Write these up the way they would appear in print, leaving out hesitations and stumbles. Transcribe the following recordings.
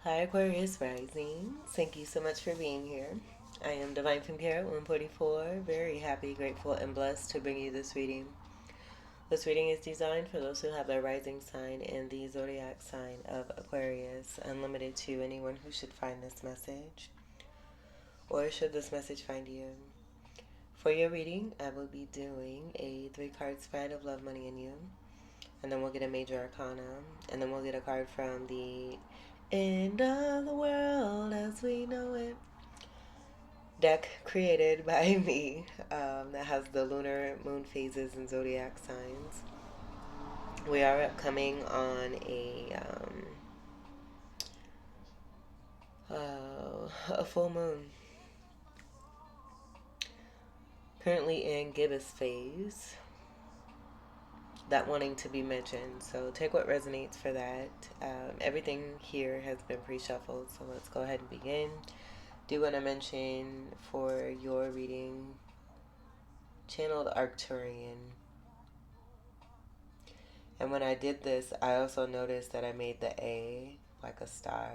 Hi, Aquarius Rising. Thank you so much for being here. I am Divine Femme Carrot 144. Very happy, grateful, and blessed to bring you this reading. This reading is designed for those who have their rising sign in the zodiac sign of Aquarius, unlimited to anyone who should find this message, or should this message find you. For your reading, I will be doing a 3-card spread of love, money, and you. And then we'll get a major arcana. And then we'll get a card from the end of the world as we know it deck created by me, that has the lunar moon phases and zodiac signs. We are upcoming on a full moon. Currently in gibbous phase. That wanting to be mentioned. So take what resonates for that. Everything here has been pre-shuffled, so let's go ahead and begin. Do want to mention for your reading, channeled Arcturian. And when I did this, I also noticed that I made the A like a star.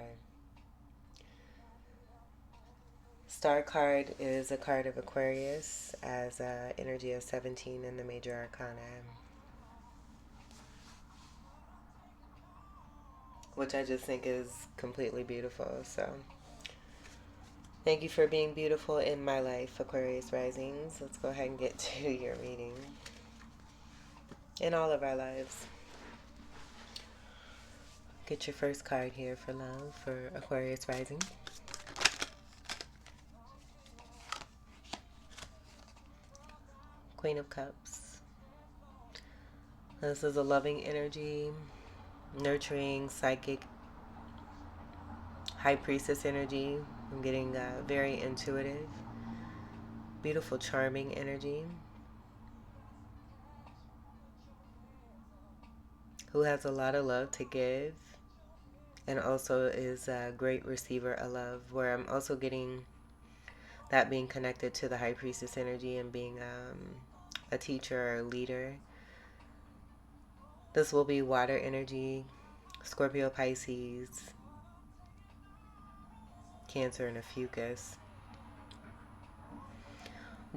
Star card is a card of Aquarius as energy of 17 in the major arcana, which I just think is completely beautiful. So thank you for being beautiful in my life, Aquarius Risings. Let's go ahead and get to your reading. In all of our lives. Get your first card here for love for Aquarius Rising. Queen of Cups. This is a loving energy, nurturing, psychic, high priestess energy. I'm getting very intuitive, beautiful, charming energy. Who has a lot of love to give and also is a great receiver of love, where I'm also getting that being connected to the high priestess energy and being a teacher or a leader. This will be water energy, Scorpio, Pisces, Cancer, and a Fucus.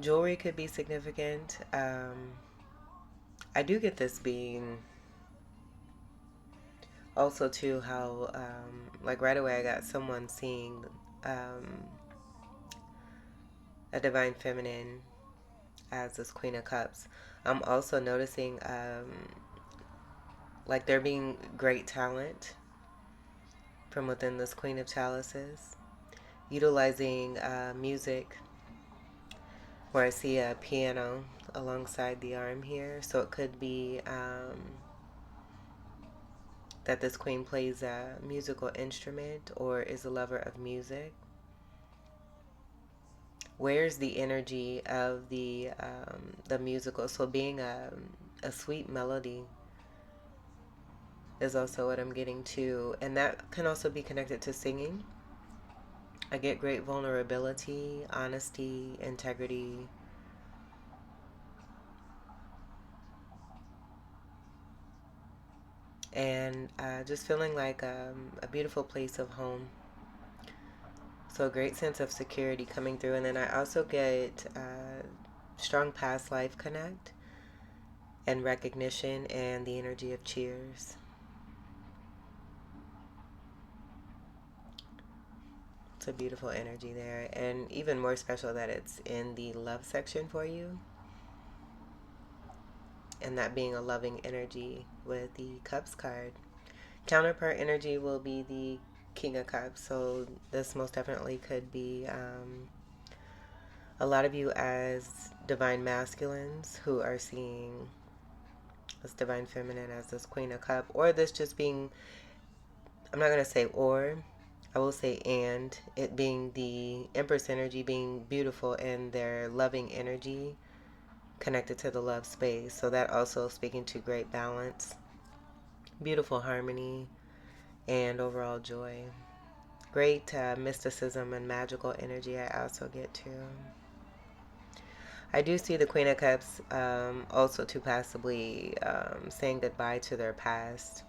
Jewelry could be significant. I do get this being also too how like right away I got someone seeing a divine feminine as this Queen of Cups. I'm also noticing like there being great talent from within this Queen of Chalices, utilizing music, where I see a piano alongside the arm here. So it could be that this queen plays a musical instrument or is a lover of music. Where's the energy of the musical? So being a sweet melody is also what I'm getting to, and that can also be connected to singing. I get great vulnerability, honesty, integrity. And just feeling like a beautiful place of home. So a great sense of security coming through. And then I also get strong past life connect and recognition and the energy of cheers. It's a beautiful energy there. And even more special that it's in the love section for you. And that being a loving energy with the Cups card. Counterpart energy will be the King of Cups. So this most definitely could be a lot of you as divine masculines who are seeing this divine feminine as this Queen of Cup, or this just being, I'm not going to say or, I will say and, it being the Empress energy being beautiful and their loving energy connected to the love space. So that also speaking to great balance, beautiful harmony, and overall joy. Great mysticism and magical energy I also get to. I do see the Queen of Cups also to possibly saying goodbye to their past.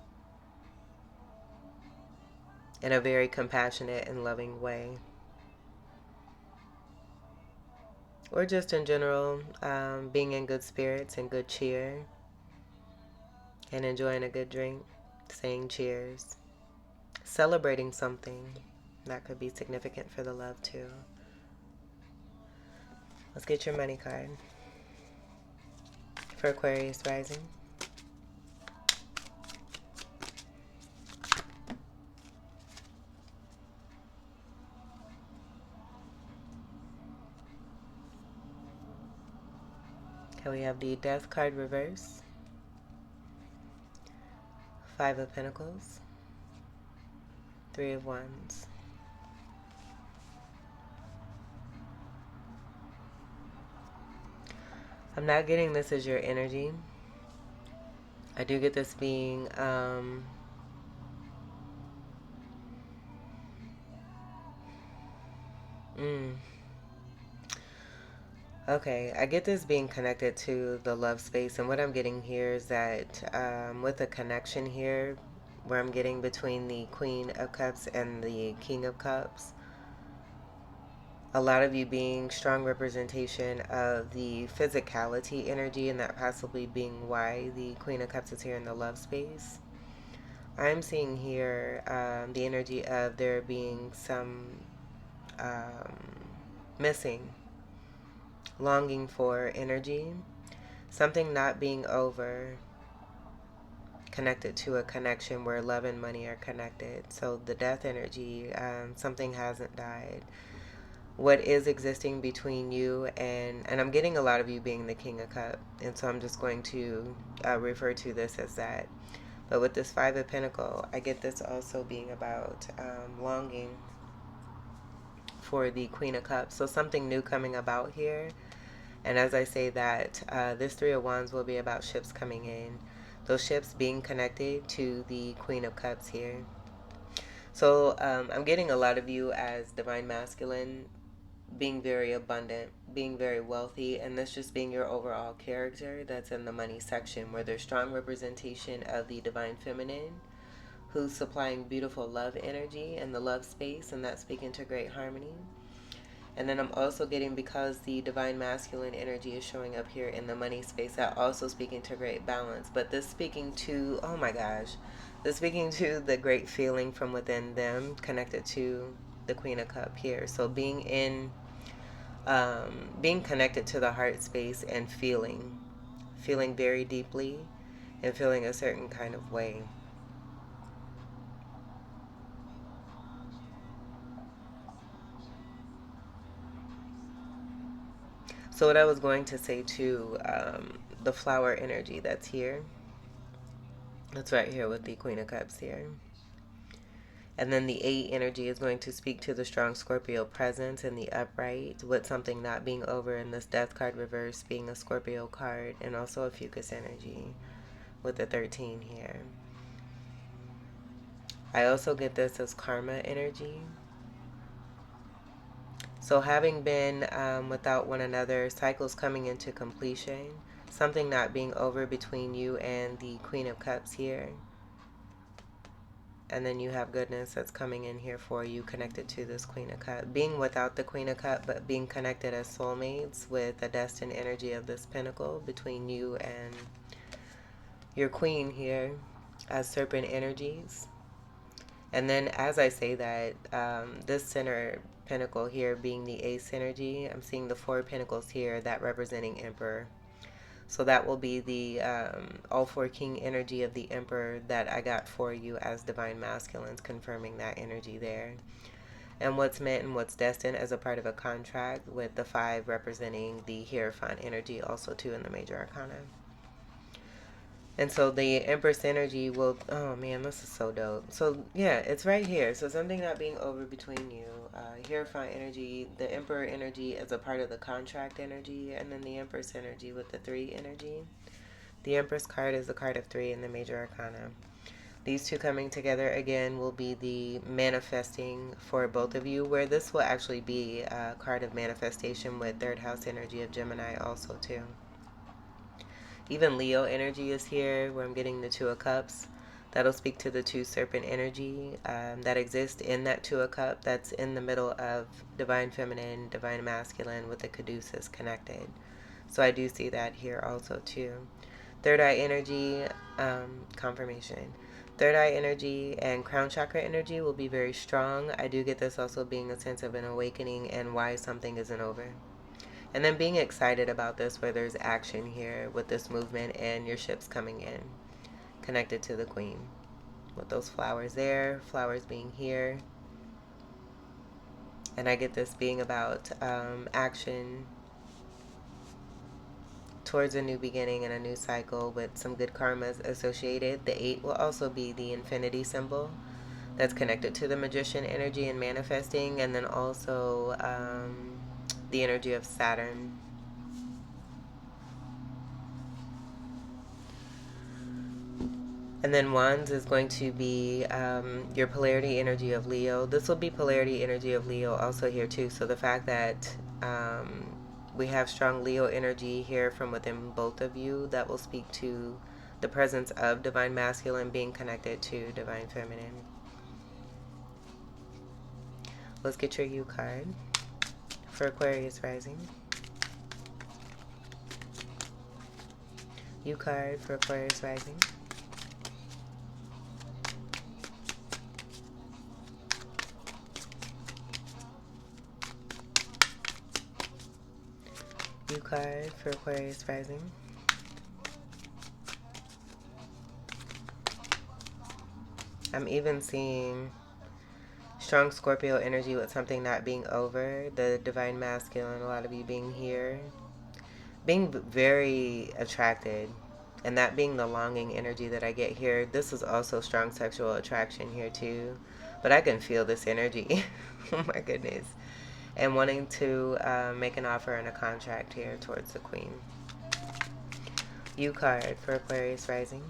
in a very compassionate and loving way. Or just in general, being in good spirits and good cheer and enjoying a good drink, saying cheers, celebrating something that could be significant for the love too. Let's get your money card for Aquarius rising. Okay, we have the Death card reverse, Five of Pentacles, Three of Wands. I'm not getting this as your energy. I do get this being okay, I get this being connected to the love space, and what I'm getting here is that with a connection here, where I'm getting between the Queen of Cups and the King of Cups, a lot of you being strong representation of the physicality energy, and that possibly being why the Queen of Cups is here in the love space. I'm seeing here the energy of there being some missing, longing for energy, something not being over, connected to a connection where love and money are connected. So the death energy, something hasn't died. What is existing between you and I'm getting a lot of you being the King of Cups, and so I'm just going to refer to this as that. But with this Five of Pentacles, I get this also being about longing for the Queen of Cups. So something new coming about here. And as I say that, this Three of Wands will be about ships coming in. Those ships being connected to the Queen of Cups here. So I'm getting a lot of you as Divine Masculine, being very abundant, being very wealthy, and this just being your overall character that's in the money section, where there's strong representation of the Divine Feminine, who's supplying beautiful love energy in the love space, and that's speaking to great harmony. And then I'm also getting, because the Divine Masculine energy is showing up here in the money space, that also speaking to great balance. But this speaking to, oh my gosh, this speaking to the great feeling from within them, connected to the Queen of Cups here. So being in, being connected to the heart space and feeling very deeply and feeling a certain kind of way. So what I was going to say too, the flower energy that's here, that's right here with the Queen of Cups here. And then the 8 energy is going to speak to the strong Scorpio presence in the upright, with something not being over, in this Death card reverse being a Scorpio card, and also a Fucus energy with the 13 here. I also get this as karma energy. So having been without one another, cycles coming into completion, something not being over between you and the Queen of Cups here. And then you have goodness that's coming in here for you, connected to this Queen of Cups. Being without the Queen of Cups, but being connected as soulmates with the destined energy of this Pentacle between you and your Queen here as serpent energies. And then as I say that, this center Pentacle here being the Ace energy, I'm seeing the 4 Pentacles here, that representing Emperor. So that will be the all 4 King energy of the Emperor that I got for you as Divine Masculines, confirming that energy there. And what's meant and what's destined as a part of a contract, with the 5 representing the Hierophant energy, also too in the Major Arcana. And so the Empress energy will, oh man, this is so dope. So yeah, it's right here. So something not being over between you. Hierophant energy, the Emperor energy as a part of the contract energy, and then the Empress energy with the 3 energy. The Empress card is the card of 3 in the Major Arcana. These two coming together again will be the manifesting for both of you, where this will actually be a card of manifestation with 3rd house energy of Gemini also too. Even Leo energy is here, where I'm getting the 2 of Cups. That'll speak to the two serpent energy that exists in that Two of Cup that's in the middle of divine feminine, divine masculine with the caduceus connected. So I do see that here also too. Third eye energy, confirmation. Third eye energy and crown chakra energy will be very strong. I do get this also being a sense of an awakening and why something isn't over. And then being excited about this where there's action here with this movement and your ships coming in. Connected to the queen. With those flowers there, flowers being here. And I get this being about action towards a new beginning and a new cycle with some good karmas associated. The 8 will also be the infinity symbol that's connected to the magician energy and manifesting, and then also the energy of Saturn. And then wands is going to be your polarity energy of Leo. This will be polarity energy of Leo also here too. So the fact that we have strong Leo energy here from within both of you, that will speak to the presence of divine masculine being connected to divine feminine. Let's get your U card for Aquarius rising. U card for Aquarius rising. U card for Aquarius rising. I'm even seeing strong Scorpio energy with something not being over. The divine masculine, a lot of you being here. Being very attracted. And that being the longing energy that I get here. This is also strong sexual attraction here too. But I can feel this energy. Oh my goodness. And wanting to make an offer and a contract here towards the queen. U card for Aquarius rising.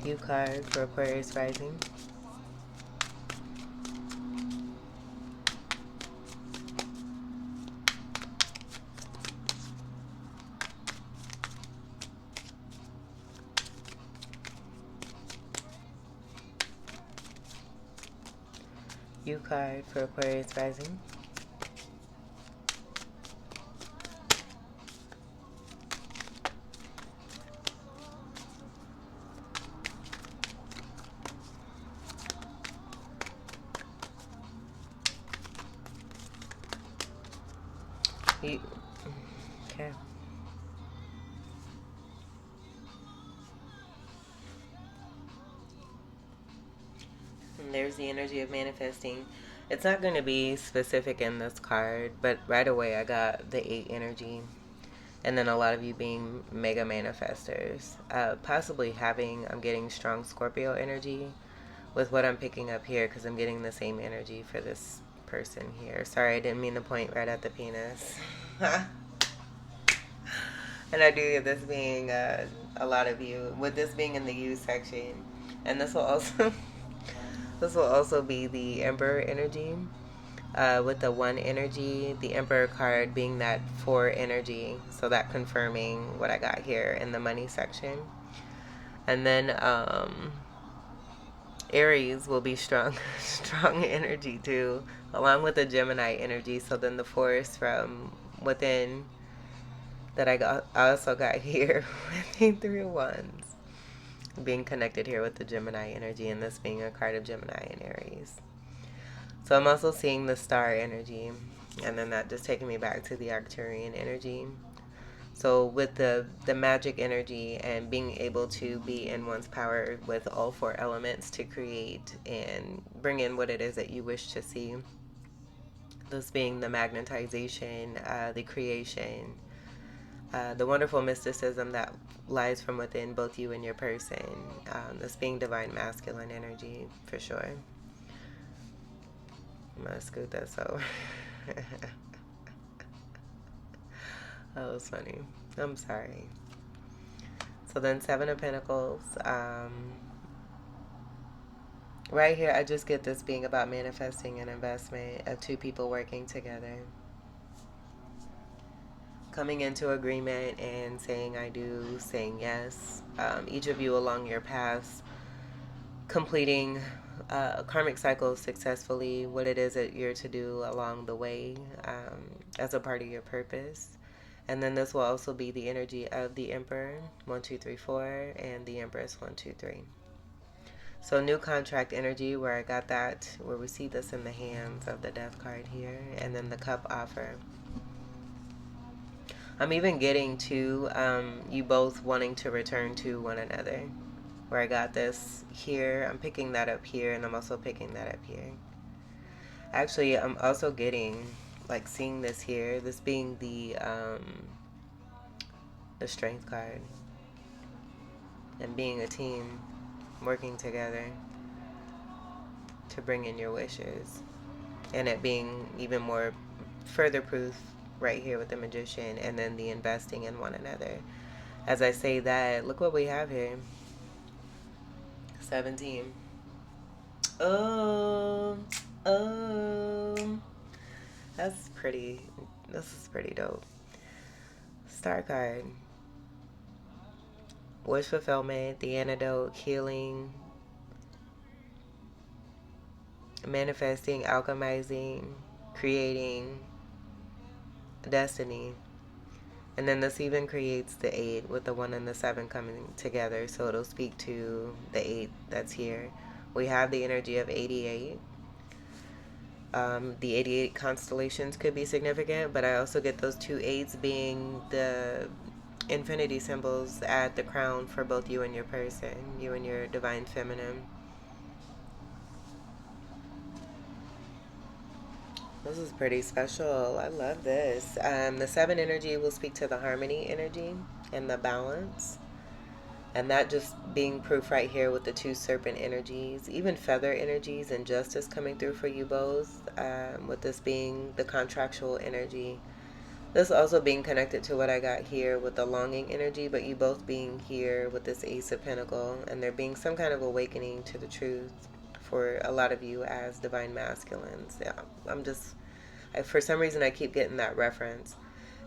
U card for Aquarius rising. U card for Aquarius rising. Okay. And there's the energy of manifesting. It's not going to be specific in this card, but right away I got the 8 energy. And then a lot of you being mega manifestors. Possibly I'm getting strong Scorpio energy with what I'm picking up here because I'm getting the same energy for this person here. Sorry, I didn't mean to point right at the penis. And I do get this being a lot of you, with this being in the U section. And this will also be the Emperor energy. With the 1 energy, the Emperor card being that 4 energy. So that confirming what I got here in the money section. And then Aries will be strong energy too, along with the Gemini energy. So then the force from within that I also got here with the 3 of Wands being connected here with the Gemini energy, and this being a card of Gemini and Aries. So I'm also seeing the star energy, and then that just taking me back to the Arcturian energy. So with the magic energy and being able to be in one's power with all 4 elements to create and bring in what it is that you wish to see. This being the magnetization, the creation, the wonderful mysticism that lies from within both you and your person. This being divine masculine energy for sure. I'm going to scoot this over. That was funny. I'm sorry. So then 7 of Pentacles, Right here, I just get this being about manifesting an investment of two people working together, coming into agreement and saying I do, saying yes. Each of you along your paths, completing karmic cycles successfully, what it is that you're to do along the way as a part of your purpose. And then this will also be the energy of the Emperor, 1, 2, 3, 4, and the Empress, 1, 2, 3. So new contract energy, where I got that, where we see this in the hands of the Death card here, and then the Cup offer. I'm even getting to you both wanting to return to one another, where I got this here. I'm picking that up here, and I'm also picking that up here. Actually, I'm also getting, like, seeing this here, this being the Strength card, and being a team, working together to bring in your wishes, and it being even more further proof right here with the Magician, and then the investing in one another. As I say that, look what we have here. 17. Oh, that's pretty. This is pretty dope. Star card. Wish fulfillment, the antidote, healing, manifesting, alchemizing, creating, destiny. And then this even creates the 8 with the 1 and the 7 coming together. So it'll speak to the 8 that's here. We have the energy of 88. The 88 constellations could be significant, but I also get those two 8s being the infinity symbols at the crown for both you and your person, you and your divine feminine. This is pretty special. I love this. The 7 energy will speak to the harmony energy and the balance. And that just being proof right here with the 2 serpent energies, even feather energies and justice coming through for you both, with this being the contractual energy. This also being connected to what I got here with the longing energy, but you both being here with this Ace of Pentacle, and there being some kind of awakening to the truth for a lot of you as divine masculines. Yeah, for some reason I keep getting that reference.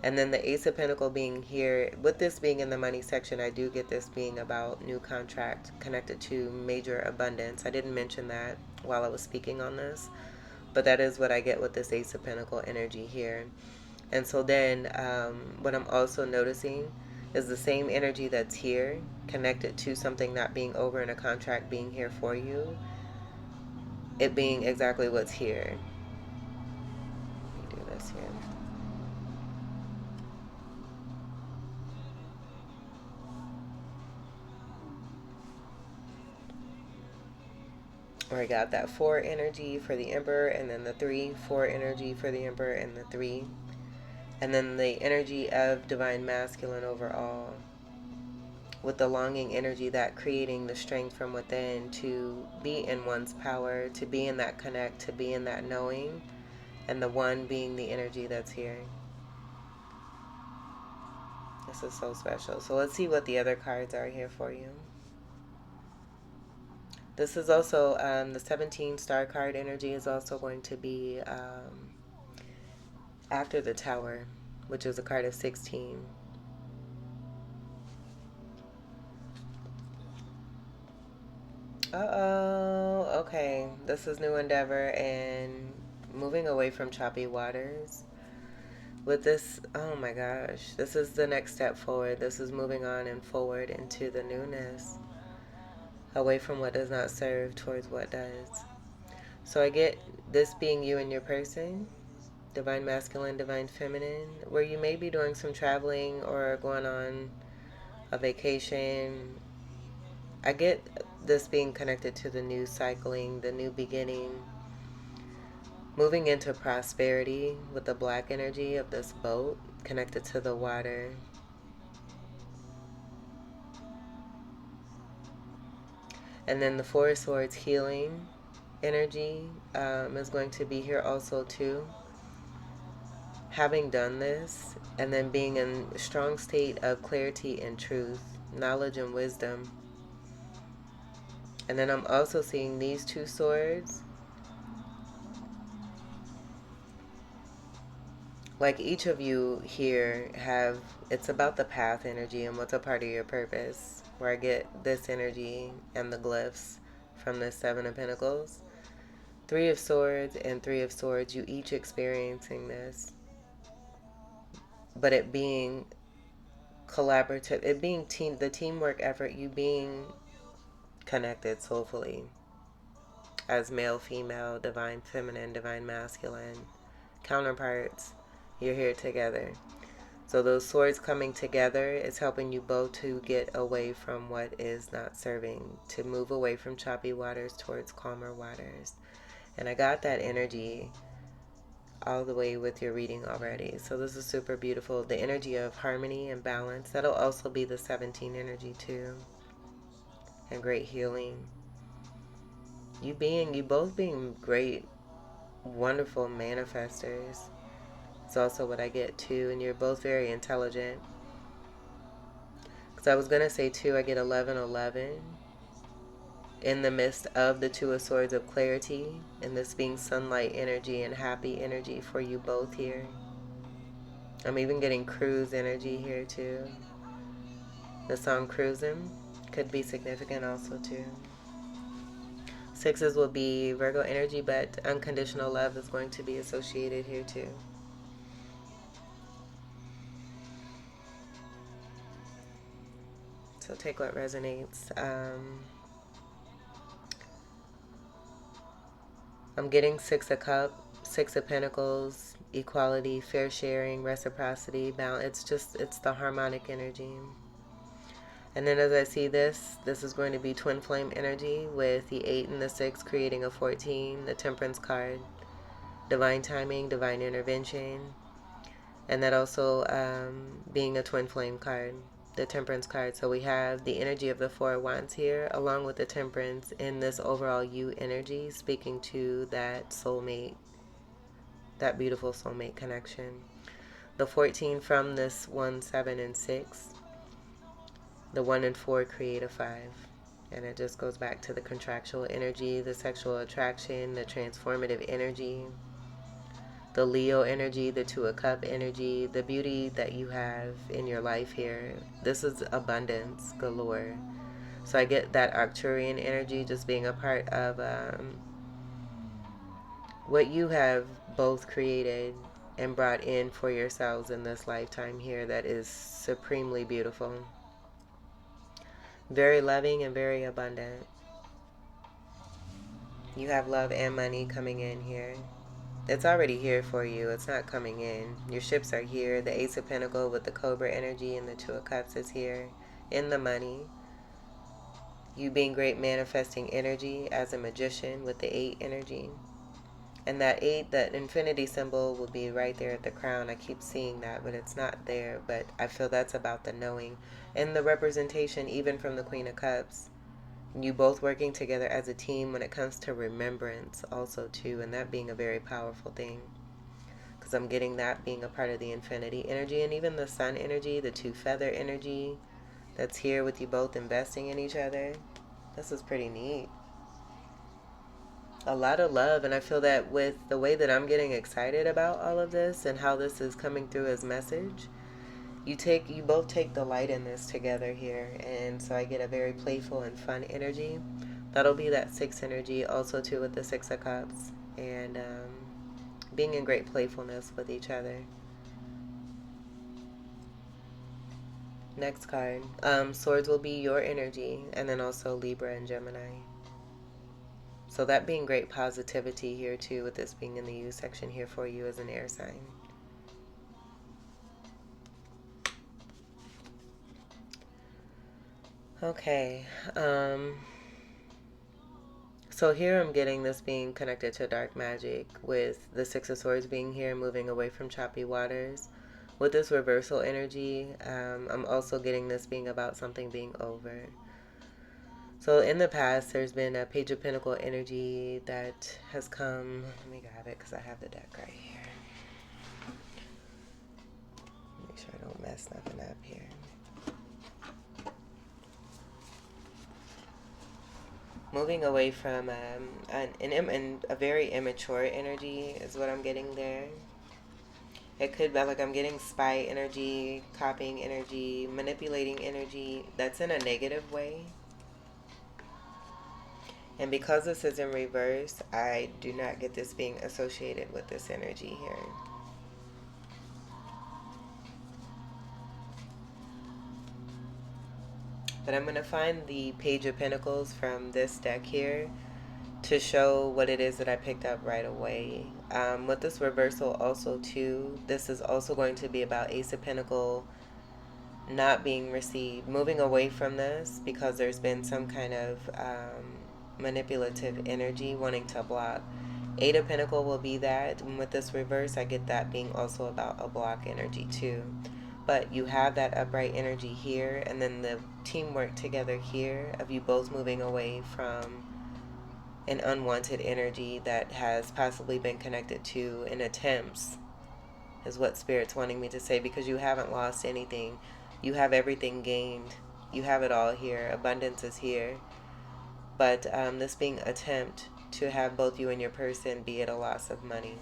And then the Ace of Pentacle being here, with this being in the money section, I do get this being about new contract connected to major abundance. I didn't mention that while I was speaking on this, but that is what I get with this Ace of Pentacle energy here. And so then what I'm also noticing is the same energy that's here connected to something not being over in a contract being here for you, it being exactly what's here. Let me do this here. Where I got that 4 energy for the Emperor, and then the 3-4 energy for the Emperor, and the 3. And then the energy of divine masculine overall, with the longing energy, that creating the strength from within to be in one's power, to be in that connect, to be in that knowing, and the 1 being the energy that's here. This is so special. So let's see what the other cards are here for you. This is also the 17 star card energy is also going to be after the Tower, which is a card of 16. Okay. This is new endeavor and moving away from choppy waters. With this, oh my gosh, this is the next step forward. This is moving on and forward into the newness, away from what does not serve towards what does. So I get this being you and your person, divine masculine, divine feminine, where you may be doing some traveling or going on a vacation. I get this being connected to the new cycling, the new beginning, moving into prosperity with the black energy of this boat connected to the water. And then the 4 of Swords healing energy is going to be here also too. Having done this, and then being in a strong state of clarity and truth, knowledge and wisdom, And then I'm also seeing these two swords. Like each of you here have, it's about the path energy and what's a part of your purpose. Where I get this energy and the glyphs from this Seven of Pentacles. Three of Swords and Three of Swords, you each experiencing this. But it being collaborative, it being the teamwork effort, you being connected soulfully as male, female, divine feminine, divine masculine counterparts. You're here together. So those swords coming together is helping you both to get away from what is not serving, to move away from choppy waters towards calmer waters. And I got that energy all the way with your reading already. So this is super beautiful. The energy of harmony and balance. That'll also be the 17 energy too. And great healing. You both being great, wonderful manifestors. It's also what I get too. And you're both very intelligent. Because I was going to say too, I get 1111 in the midst of the Two of Swords of clarity. And this being sunlight energy and happy energy for you both here. I'm even getting cruise energy here too. The song Cruising could be significant also too. Sixes will be Virgo energy, but unconditional love is going to be associated here too. So take what resonates. I'm getting Six of Cups, Six of Pentacles, equality, fair sharing, reciprocity, balance. It's the harmonic energy. And then as I see this is going to be twin flame energy with the 8 and the 6 creating a 14, the Temperance card, divine timing, divine intervention, and that also being a twin flame card, the Temperance card. So we have the energy of the Four of Wands here along with the Temperance in this overall you energy, speaking to that soulmate, that beautiful soulmate connection. The 14 from this 1, 7, and 6. The 1 and 4 create a 5. And it just goes back to the contractual energy, the sexual attraction, the transformative energy, the Leo energy, the Two of Cup energy, the beauty that you have in your life here. This is abundance galore. So I get that Arcturian energy just being a part of what you have both created and brought in for yourselves in this lifetime here that is supremely beautiful. Very loving and very abundant. You have love and money coming in here. It's already here for you. It's not coming in. Your ships are here. The Ace of Pentacles with the Cobra energy and the Two of Cups is here. In the money. You being great manifesting energy as a magician with the 8 energy. And that 8, that infinity symbol will be right there at the crown. I keep seeing that, but it's not there. But I feel that's about the knowing. And the representation even from the Queen of Cups. You both working together as a team when it comes to remembrance also too. And that being a very powerful thing. Because I'm getting that being a part of the infinity energy. And even the sun energy, the 2 feather energy that's here with you both investing in each other. This is pretty neat. A lot of love, and I feel that with the way that I'm getting excited about all of this and how this is coming through as message, you both take delight in this together here. And so I get a very playful and fun energy. That'll be that 6 energy also too with the 6 of Cups, and being in great playfulness with each other. Next card, swords will be your energy, and then also Libra and Gemini. So that being great positivity here too, with this being in the U section here for you as an air sign. Okay. So here I'm getting this being connected to dark magic with the 6 of Swords being here, moving away from choppy waters. With this reversal energy, I'm also getting this being about something being over. So in the past, there's been a Page of Pentacle energy that has come. Let me grab it because I have the deck right here. Make sure I don't mess nothing up here. moving away from a very immature energy is what I'm getting there. It could be like I'm getting spy energy, copying energy, manipulating energy that's in a negative way. And because this is in reverse, I do not get this being associated with this energy here. But I'm going to find the Page of Pentacles from this deck here to show what it is that I picked up right away. With this reversal also too, this is also going to be about Ace of Pentacles not being received, moving away from this because there's been some kind of manipulative energy wanting to block. Eight of Pentacles will be that, and with this reverse I get that being also about a block energy too. But you have that upright energy here, and then the teamwork together here of you both moving away from an unwanted energy that has possibly been connected to in attempts, is what Spirit's wanting me to say, because you haven't lost anything. You have everything gained. You have it all here. Abundance is here. But this being attempt to have both you and your person be at a loss of money.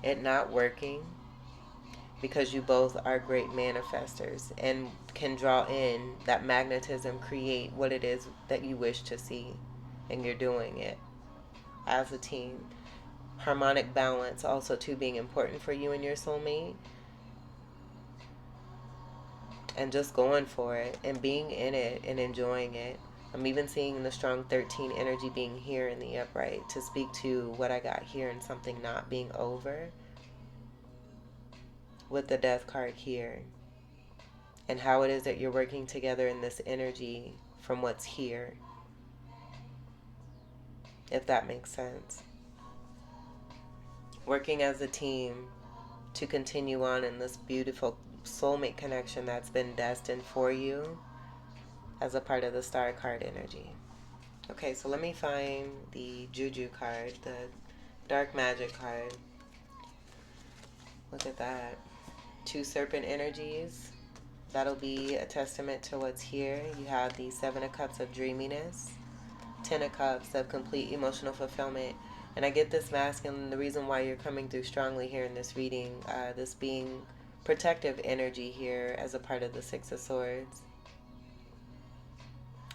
It not working because you both are great manifestors and can draw in that magnetism, create what it is that you wish to see. And you're doing it as a team. Harmonic balance also too being important for you and your soulmate. And just going for it and being in it and enjoying it. I'm even seeing the strong 13 energy being here in the upright to speak to what I got here and something not being over. With the Death card here. And how it is that you're working together in this energy from what's here. If that makes sense. Working as a team to continue on in this beautiful soulmate connection that's been destined for you as a part of the Star card energy. Okay, so let me find the Juju card, the Dark Magic card. Look at that. Two serpent energies. That'll be a testament to what's here. You have the Seven of Cups of dreaminess, Ten of Cups of complete emotional fulfillment. And I get this masculine, the reason why you're coming through strongly here in this reading, this being protective energy here as a part of the Six of Swords.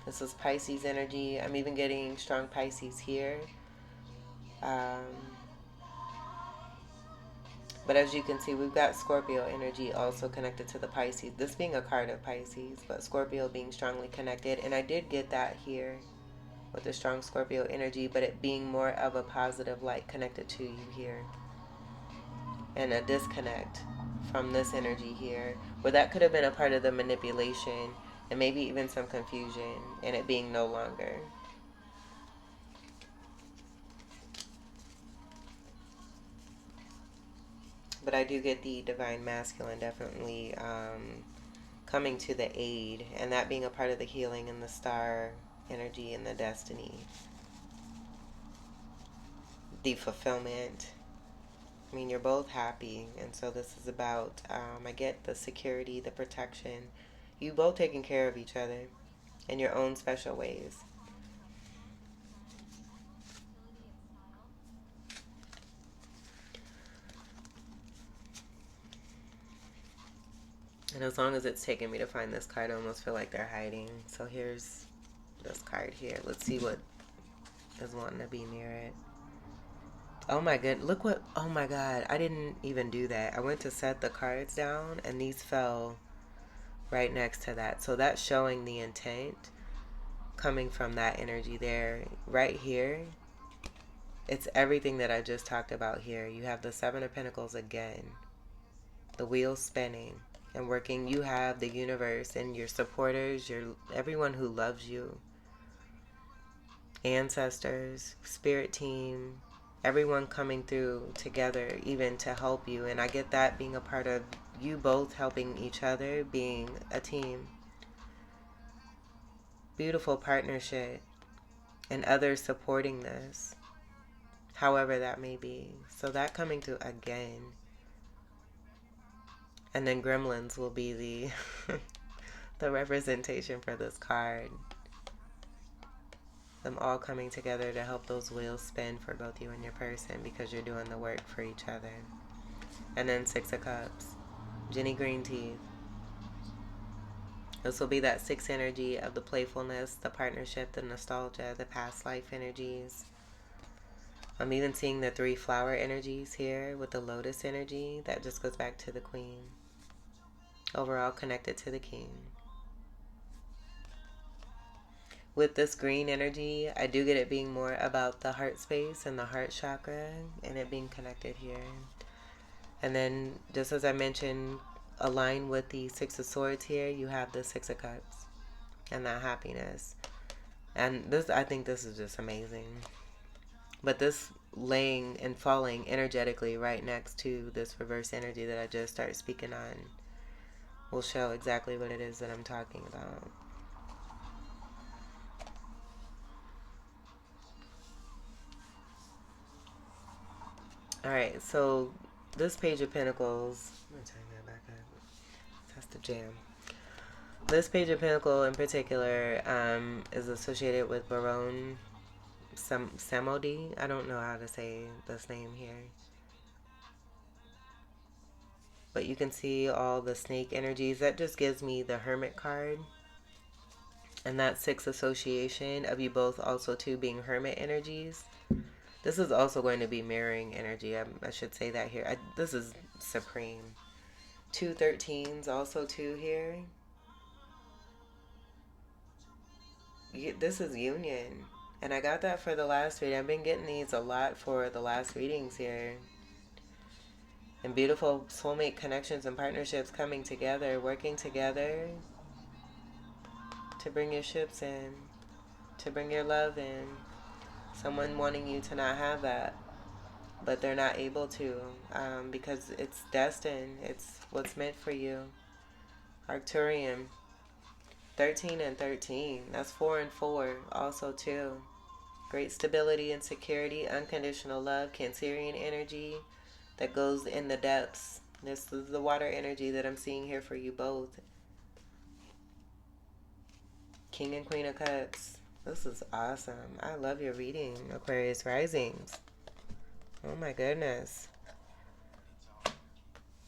This is Pisces energy. I'm even getting strong Pisces here. But as you can see, we've got Scorpio energy also connected to the Pisces. This being a card of Pisces, but Scorpio being strongly connected. And I did get that here with the strong Scorpio energy, but it being more of a positive light connected to you here. And a disconnect from this energy here, where that could have been a part of the manipulation and maybe even some confusion and it being no longer. But I do get the Divine Masculine definitely coming to the aid, and that being a part of the healing and the star energy and the destiny. The fulfillment. I mean, you're both happy, and so this is about, I get the security, the protection. You both taking care of each other in your own special ways. And as long as it's taking me to find this card, I almost feel like they're hiding. So here's this card here. Let's see what is wanting to be near it. Oh my god, look what, oh my god, I didn't even do that. I went to set the cards down and these fell right next to that. So that's showing the intent coming from that energy there. Right here, it's everything that I just talked about here. You have the Seven of Pentacles again. The wheel spinning and working. You have the universe and your supporters, everyone who loves you. Ancestors, spirit team, everyone coming through together even to help you. And I get that being a part of you both helping each other, being a team. Beautiful partnership and others supporting this, however that may be. So that coming through again. And then gremlins will be the the representation for this card. them all coming together to help those wheels spin for both you and your person, because you're doing the work for each other. And then Six of Cups, Jenny Green Teeth. This will be that six energy of the playfulness, the partnership, the nostalgia, the past life energies. I'm even seeing the three flower energies here with the lotus energy. That just goes back to the queen. Overall connected to the king. With this green energy, I do get it being more about the heart space and the heart chakra, and it being connected here. And then, just as I mentioned, align with the Six of Swords here, you have the Six of Cups and that happiness. And this, I think this is just amazing. But this laying and falling energetically right next to this reverse energy that I just started speaking on will show exactly what it is that I'm talking about. Alright, so this Page of Pentacles, I'm going to turn that back up. That's the jam. This Page of Pentacle in particular is associated with Baron Samedi. I don't know how to say this name here. But you can see all the snake energies. That just gives me the Hermit card. And that six association of you both also too being Hermit energies. This is also going to be mirroring energy. I should say that here. This is supreme. 2 13s also too here. This is union. And I got that for the last reading. I've been getting these a lot for the last readings here. And beautiful soulmate connections and partnerships coming together, working together to bring your ships in, to bring your love in. Someone wanting you to not have that, but they're not able to because it's destined. It's what's meant for you. Arcturian. 13 and 13. That's 4 and 4 also too. Great stability and security, unconditional love, Cancerian energy that goes in the depths. This is the water energy that I'm seeing here for you both. King and Queen of Cups. This is awesome. I love your reading, Aquarius Risings. Oh my goodness.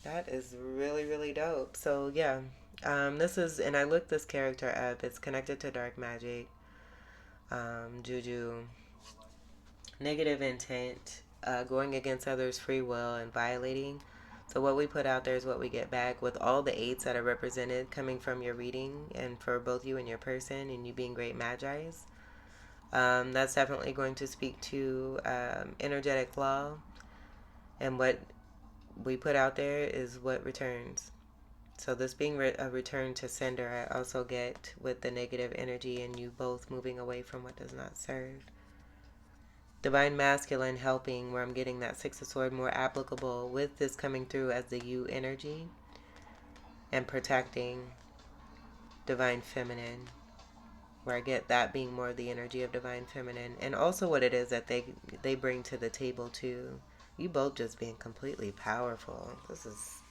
That is really, really dope. So yeah, this is, and I looked this character up. It's connected to dark magic, juju, negative intent, going against others' free will, and violating. So what we put out there is what we get back, with all the 8s that are represented coming from your reading, and for both you and your person, and you being great magi's. That's definitely going to speak to energetic law, and what we put out there is what returns. So this being a return to sender, I also get with the negative energy and you both moving away from what does not serve. Divine Masculine helping, where I'm getting that Six of Swords more applicable with this coming through as the you energy, and protecting Divine Feminine, where I get that being more the energy of Divine Feminine, and also what it is that they bring to the table too. You both just being completely powerful. This is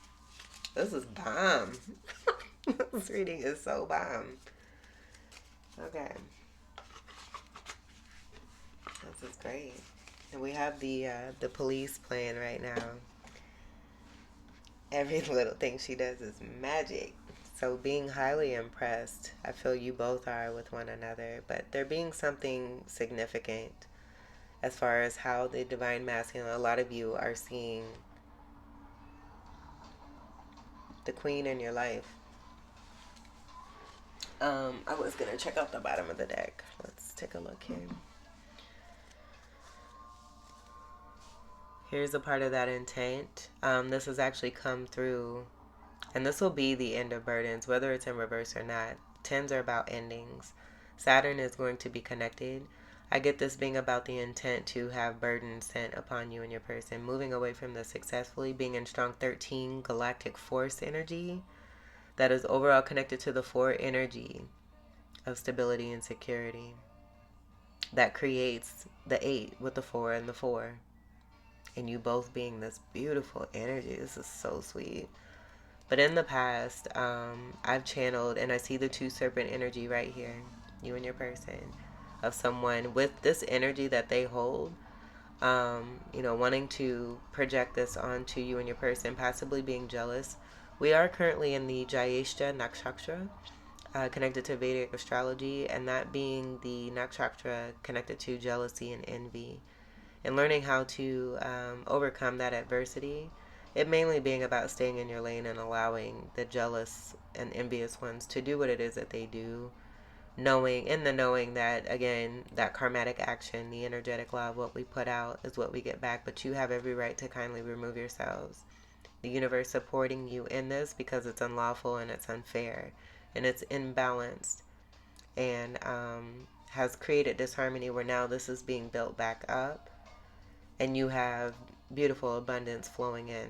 bomb. This reading is so bomb. Okay. This is great. And we have the police playing right now. Every little thing she does is magic. So being highly impressed, I feel you both are with one another, but there being something significant as far as how the Divine Masculine, a lot of you are seeing the Queen in your life. I was going to check out the bottom of the deck. Let's take a look here. Here's a part of that intent. This has actually come through, and this will be the end of burdens, whether it's in reverse or not. 10s are about endings. Saturn is going to be connected. I get this being about the intent to have burdens sent upon you and your person, moving away from this successfully, being in strong 13 galactic force energy that is overall connected to the 4 energy of stability and security that creates the 8 with the 4 and the 4, and you both being this beautiful energy. This is so sweet. But in the past, I've channeled, and I see the 2 serpent energy right here, you and your person. of someone with this energy that they hold, wanting to project this onto you and your person, possibly being jealous. We are currently in the Jyeshta Nakshatra, connected to Vedic astrology, and that being the nakshatra connected to jealousy and envy, and learning how to overcome that adversity. It mainly being about staying in your lane and allowing the jealous and envious ones to do what it is that they do, knowing that, again, that karmatic action, the energetic law of what we put out is what we get back, but you have every right to kindly remove yourselves. The universe supporting you in this because it's unlawful and it's unfair and it's imbalanced, and has created disharmony where now this is being built back up and you have beautiful abundance flowing in.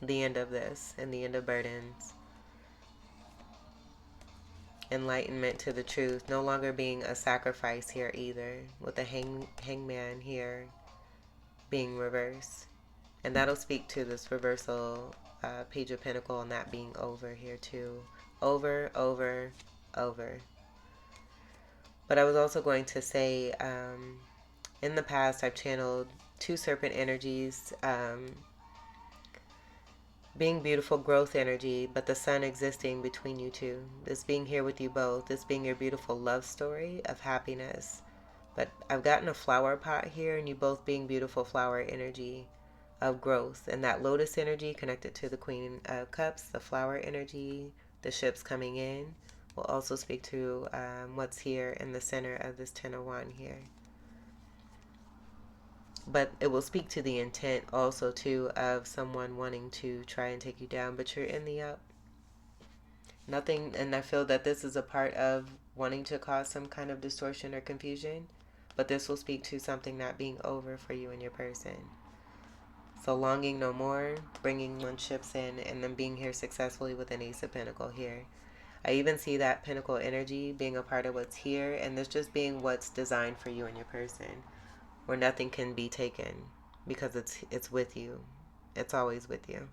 The end of this and the end of burdens. Enlightenment to the truth, no longer being a sacrifice here either, with the hangman here being reversed. And that'll speak to this reversal Page of Pentacles and that being over here too. Over, over, over. But I was also going to say, in the past I've channeled two serpent energies, being beautiful growth energy, but the sun existing between you two. This being here with you both. This being your beautiful love story of happiness. But I've gotten a flower pot here, and you both being beautiful flower energy of growth. And that lotus energy connected to the Queen of Cups, the flower energy, the ships coming in, will also speak to what's here in the center of this Ten of Wands here. But it will speak to the intent also too of someone wanting to try and take you down, but you're in the up. Nothing, and I feel that this is a part of wanting to cause some kind of distortion or confusion, but this will speak to something not being over for you and your person. So longing no more, bringing one ships in, and then being here successfully with an Ace of Pentacles here. I even see that Pentacle energy being a part of what's here, and this just being what's designed for you and your person, where nothing can be taken because it's with you. It's always with you.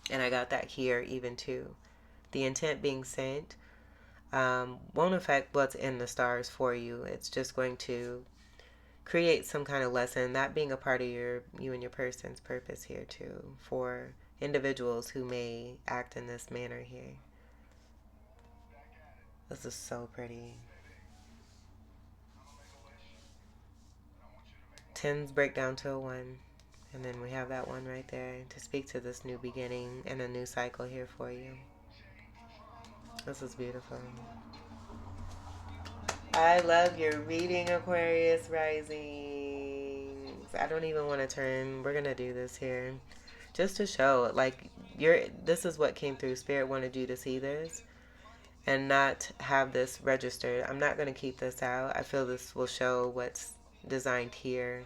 And I got that here even too. The intent being sent won't affect what's in the stars for you. It's just going to create some kind of lesson, that being a part of you and your person's purpose here too, for individuals who may act in this manner here. This is so pretty. Tens break down to a 1. And then we have that 1 right there to speak to this new beginning and a new cycle here for you. This is beautiful. I love your reading, Aquarius risings. I don't even want to turn. We're going to do this here just to show, like, this is what came through. Spirit wanted you to see this and not have this registered. I'm not going to keep this out. I feel this will show what's designed here,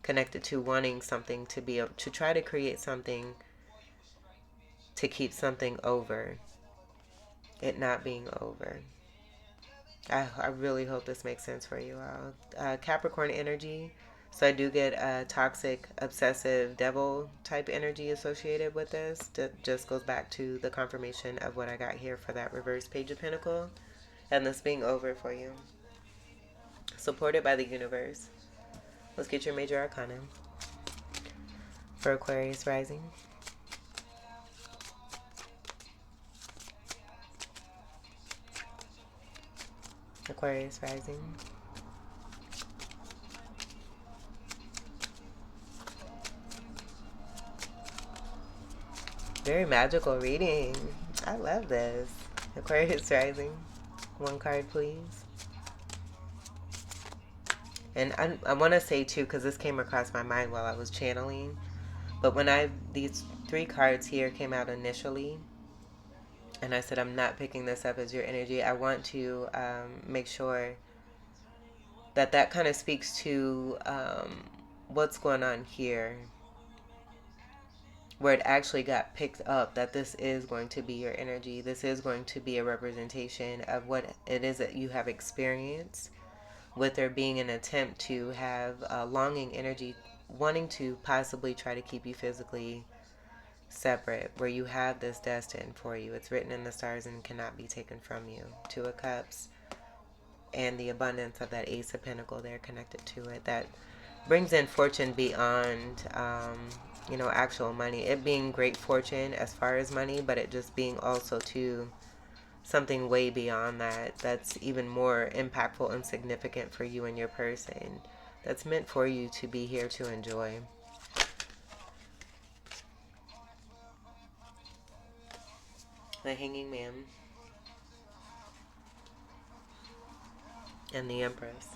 connected to wanting something to be, to try to create something, to keep something over, it not being over. I really hope this makes sense for you all. Capricorn energy. So I do get a toxic, obsessive, devil type energy associated with this. That just goes back to the confirmation of what I got here for that reverse Page of Pentacles. And this being over for you. Supported by the universe. Let's get your major arcana for Aquarius rising. Aquarius rising. Very magical reading. I love this. Aquarius rising. 1 card, please. And I want to say too, because this came across my mind while I was channeling, but when these 3 cards here came out initially, and I said I'm not picking this up as your energy, I want to make sure that kind of speaks to what's going on here, where it actually got picked up, that this is going to be your energy. This is going to be a representation of what it is that you have experienced, with there being an attempt to have longing energy, wanting to possibly try to keep you physically separate, where you have this destined for you. It's written in the stars and cannot be taken from you. 2 of Cups. and the abundance of that Ace of Pentacles there connected to it. That brings in fortune beyond, you know, actual money. It being great fortune as far as money, but it just being also to something way beyond that. That's even more impactful and significant for you and your person. That's meant for you to be here to enjoy. The Hanging Man and the Empress.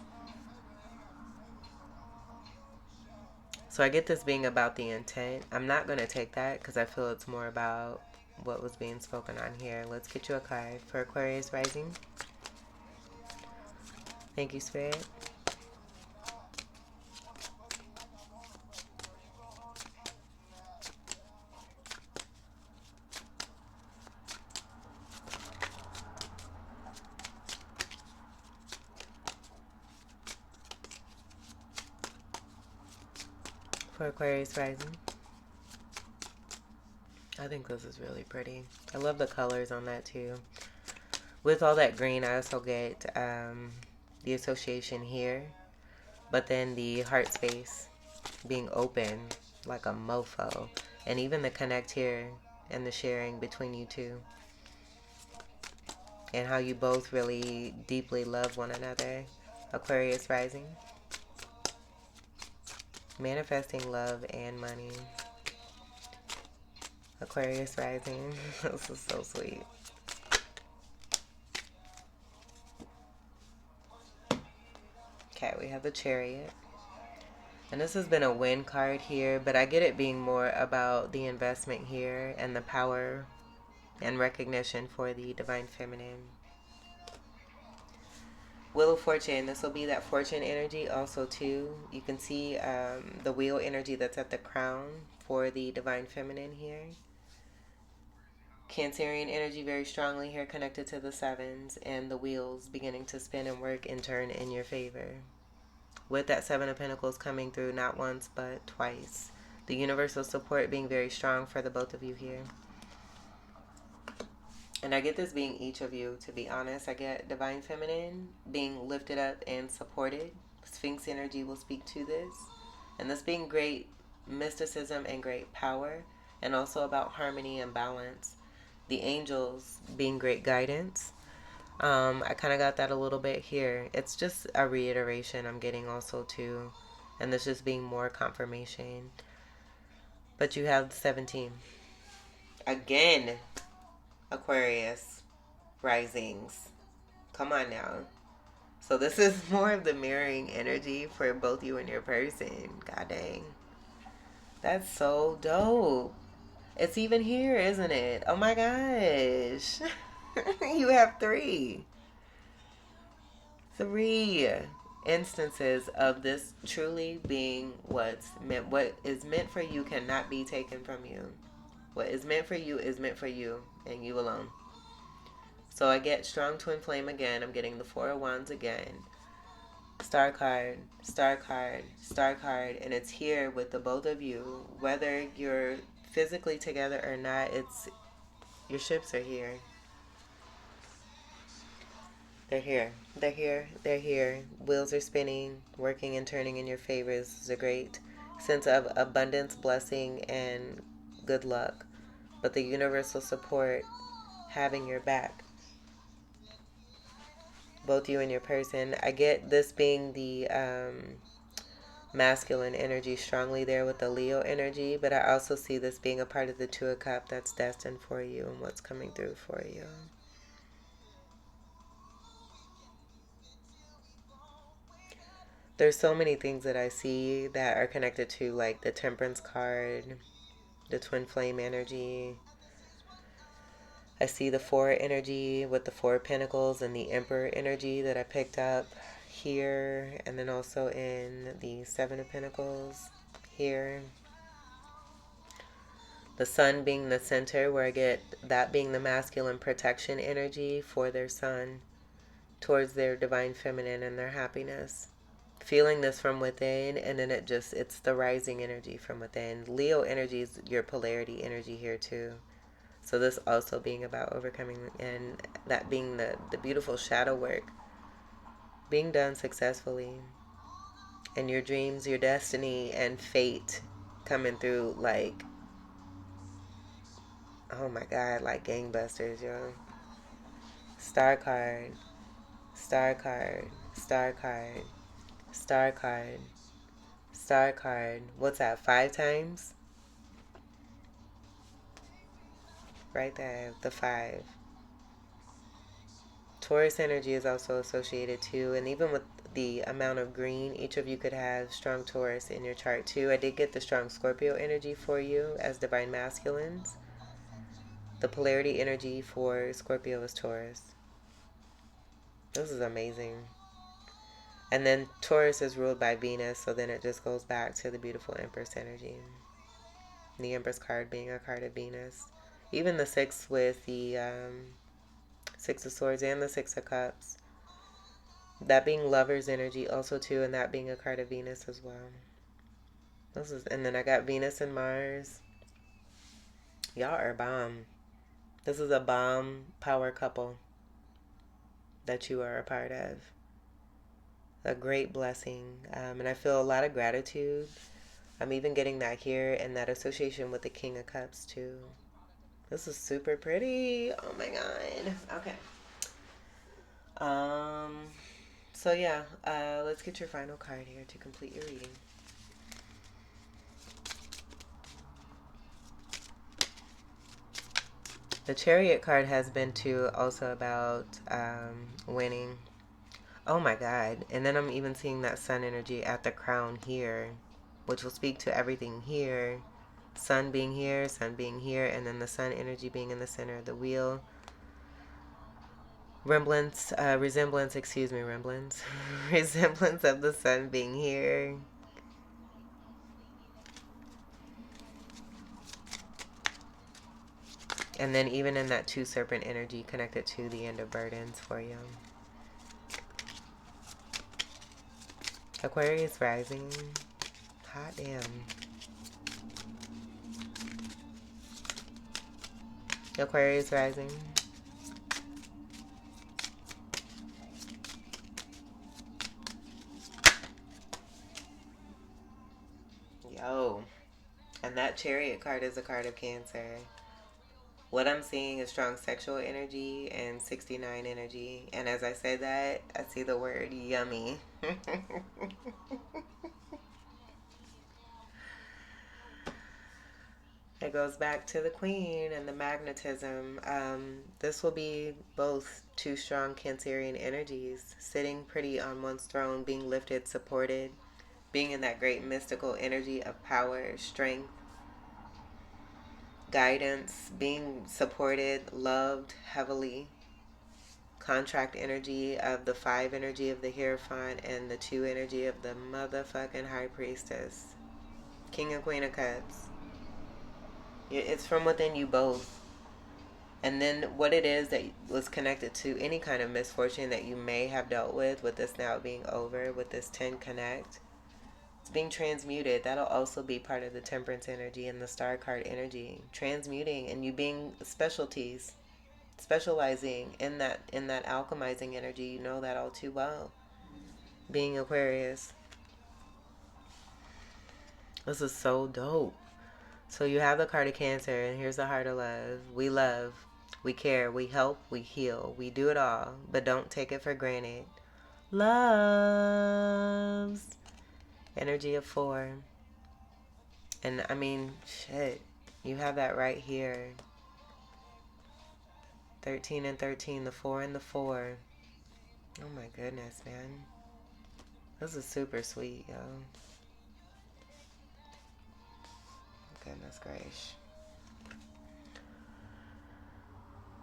So I get this being about the intent. I'm not going to take that because I feel it's more about what was being spoken on here. Let's get you a card for Aquarius rising. Thank you, Spirit. For Aquarius rising. I think this is really pretty. I love the colors on that too. With all that green, I also get the association here, but then the heart space being open like a mofo, and even the connect here and the sharing between you two, and how you both really deeply love one another. Aquarius rising. Manifesting love and money. Aquarius rising. This is so sweet. Okay, we have the Chariot. And this has been a win card here, but I get it being more about the investment here and the power and recognition for the Divine Feminine. Wheel of Fortune. This will be that fortune energy also too. You can see the wheel energy that's at the crown for the Divine Feminine here. Cancerian energy very strongly here connected to the sevens, and the wheels beginning to spin and work in turn in your favor. With that Seven of Pentacles coming through not once but twice. The universal support being very strong for the both of you here. And I get this being each of you, to be honest. I get Divine Feminine being lifted up and supported. Sphinx energy will speak to this. And this being great mysticism and great power, and also about harmony and balance. The angels being great guidance. I kind of got that a little bit here. It's just a reiteration I'm getting also too. And this just being more confirmation. But you have 17. Again, Aquarius risings. Come on now. So this is more of the mirroring energy for both you and your person. God dang. That's so dope. It's even here, isn't it? Oh my gosh. You have three instances of this truly being what's meant. What is meant for you cannot be taken from you. What is meant for you is meant for you and you alone. So I get strong twin flame again. I'm getting the Four of Wands again. Star card, star card, star card. And it's here with the both of you. Whether you're physically together or not, it's your ships are here. They're here. They're here. They're here. Wheels are spinning, working and turning in your favor. This is a great sense of abundance, blessing, and good luck. But the universal support having your back. Both you and your person. I get this being the masculine energy strongly there with the Leo energy, but I also see this being a part of the Two of Cups that's destined for you and what's coming through for you. There's so many things that I see that are connected to, like the Temperance card, the Twin Flame energy. I see the Four energy with the Four of Pentacles and the Emperor energy that I picked up here, and then also in the Seven of Pentacles here. The Sun being the center, where I get that being the masculine protection energy for their Sun towards their Divine Feminine and their happiness. Feeling this from within, and then it's the rising energy from within. Leo energy is your polarity energy here too. So this also being about overcoming, and that being the beautiful shadow work being done successfully, and your dreams, your destiny, and fate coming through like, oh my God, like gangbusters, yo. Star card, star card, star card, star card, star card. What's that, 5 times? Right there, the 5. Taurus energy is also associated too, and even with the amount of green, each of you could have strong Taurus in your chart too. I did get the strong Scorpio energy for you as divine masculines. The polarity energy for Scorpio is Taurus. This is amazing. And then Taurus is ruled by Venus, so then it just goes back to the beautiful Empress energy. The Empress card being a card of Venus. Even the 6 with the 6 of Swords and the 6 of Cups. That being Lover's energy also too, and that being a card of Venus as well. And then I got Venus and Mars. Y'all are bomb. This is a bomb power couple that you are a part of. A great blessing. And I feel a lot of gratitude. I'm even getting that here, and that association with the King of Cups too. This is super pretty. Oh my God. Okay. So yeah, let's get your final card here to complete your reading. The Chariot card has been too also about winning. Oh my God. And then I'm even seeing that Sun energy at the crown here, which will speak to everything here. Sun being here, and then the Sun energy being in the center of the wheel. Resemblance of the Sun being here. And then even in that 2 serpent energy connected to the end of burdens for you. Aquarius rising. Hot damn. Aquarius rising. Yo. And that Chariot card is a card of Cancer. What I'm seeing is strong sexual energy and 69 energy. And as I say that, I see the word yummy. It goes back to the Queen and the magnetism. This will be both 2 strong Cancerian energies, sitting pretty on one's throne, being lifted, supported, being in that great mystical energy of power, strength, guidance, being supported, loved heavily. Contract energy of the 5 energy of the Hierophant and the 2 energy of the motherfucking High Priestess. King and Queen of Cups. It's from within you both. And then what it is that was connected to any kind of misfortune that you may have dealt with this now being over, with this 10 connect. It's being transmuted. That'll also be part of the Temperance energy and the Star card energy. Transmuting and you being specializing in that alchemizing energy. You know that all too well. Being Aquarius. This is so dope. So you have the card of Cancer, and here's the heart of love, we care, we help, we heal, we do it all, but don't take it for granted. Loves. Energy of 4. And I mean, shit, you have that right here. 13 and 13, the 4 and the 4. Oh my goodness, man. This is super sweet, yo. Goodness gracious.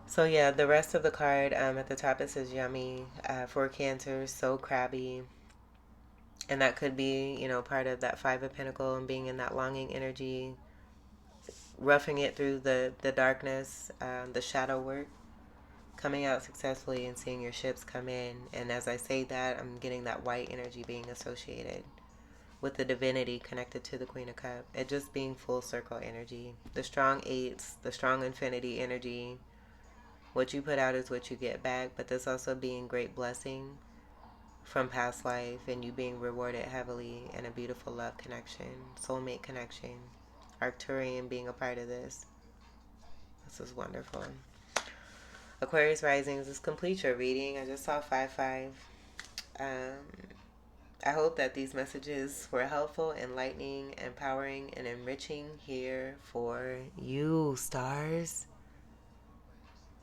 So yeah, the rest of the card, at the top it says yummy, for Cancer, so crabby. And that could be, part of that 5 of Pentacles and being in that longing energy, roughing it through the darkness, the shadow work, coming out successfully and seeing your ships come in. And as I say that, I'm getting that white energy being associated with the divinity connected to the Queen of Cups. It just being full circle energy. The strong 8s, the strong infinity energy. What you put out is what you get back, but this also being great blessing from past life and you being rewarded heavily in a beautiful love connection, soulmate connection. Arcturian being a part of this. This is wonderful. Aquarius risings, this completes your reading. I just saw 5-5. I hope that these messages were helpful, enlightening, empowering, and enriching here for you, stars.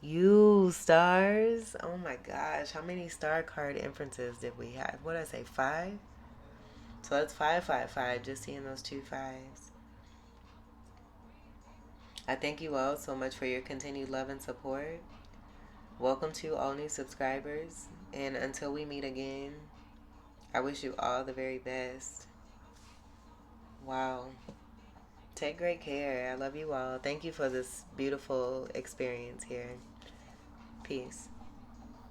You, stars. Oh my gosh, how many star card inferences did we have? What did I say, 5? So that's 555, just seeing those 2 5s. I thank you all so much for your continued love and support. Welcome to all new subscribers. And until we meet again, I wish you all the very best. Wow. Take great care. I love you all. Thank you for this beautiful experience here. Peace.